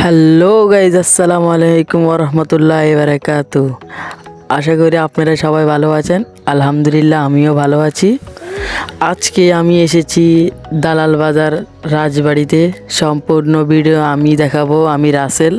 Hello guys, আসসালামু আলাইকুম ওরহমতুল্লাহ বারাকাতু। আশা করি আপনারা সবাই ভালো আছেন। আলহামদুলিল্লাহ আমিও ভালো আছি। আজকে আমি এসেছি দালাল বাজার রাজবাড়িতে। সম্পূর্ণ ভিডিও আমি দেখাবো, আমি রাসেল।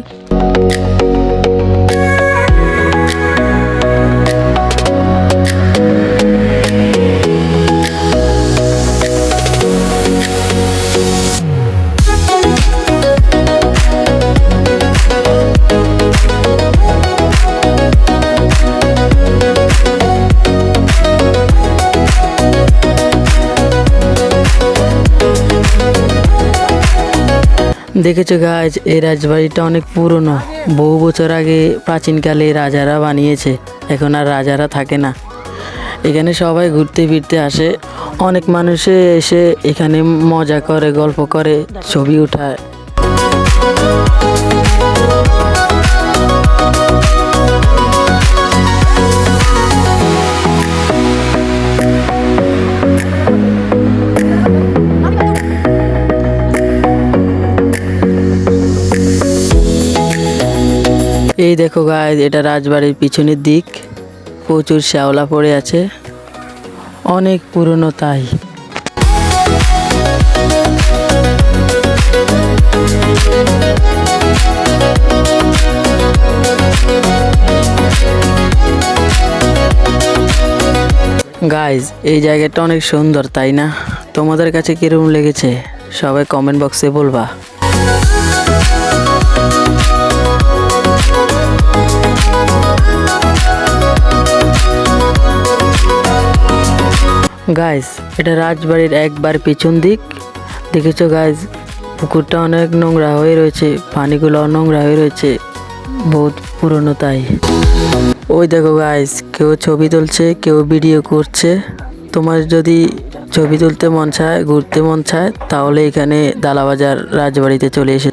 দেখেছো গাইজ, এই রাজবাড়িটা অনেক পুরনো। বহু বছর আগে প্রাচীনকালে রাজারা বানিয়েছে। এখন আর রাজারা থাকে না। এখানে সবাই ঘুরতে ফিরতে আসে। অনেক মানুষে এসে এখানে মজা করে, গল্প করে, ছবি উঠায়। এই দেখো গাইজ, এটা রাজবাড়ির পিছনের দিক। প্রচুর শ্যাওলা পড়ে আছে, অনেক পুরনো তাই। গাইজ, এই জায়গাটা অনেক সুন্দর, তাই না? তোমাদের কাছে কিরকম লেগেছে সবাই কমেন্ট বক্সে বলবা। গাইজ, এটা রাজবাড়ির একবার পিছন দিক। দেখেছো গাইজ, পুকুরটা অনেক নোংরা হয়ে রয়েছে, পানিগুলো নোংরা হয়ে রয়েছে, বহুত পুরনো তাই। ওই দেখো গাইজ, কেউ ছবি তুলছে, কেউ ভিডিও করছে। তোমার যদি ছবি তুলতে মন চায়, ঘুরতে মন চায়, তাহলে এখানে দালাবাজার রাজবাড়িতে চলে এসে।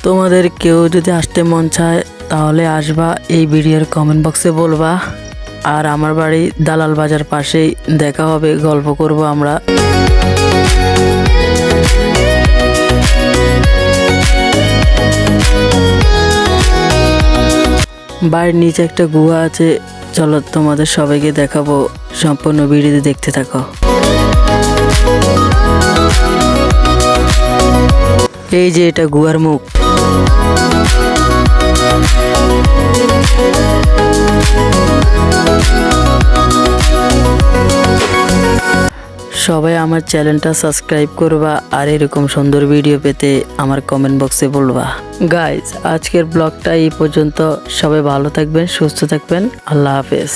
তোমাদের কেউ যদি আসতে মন চায় তাহলে আসবা, এই ভিডিওর কমেন্ট বক্সে বলবা। আর আমার বাড়ি দালাল বাজার পাশেই, দেখা হবে, গল্প করব আমরা। বাড়ির নিচে একটা গুহা আছে, চলো তোমাদের সবাইকে দেখাবো। সম্পূর্ণ ভিডিওতে দেখতে থাকো। এই যে এটা গুহার মুখ। সবাই আমার চ্যানেলটা সাবস্ক্রাইব করবা, আর এরকম সুন্দর ভিডিও পেতে আমার কমেন্ট বক্সে বলবা। গাইজ, আজকের ব্লগটা এই পর্যন্ত। সবাই ভালো থাকবেন, সুস্থ থাকবেন। আল্লাহ হাফেজ।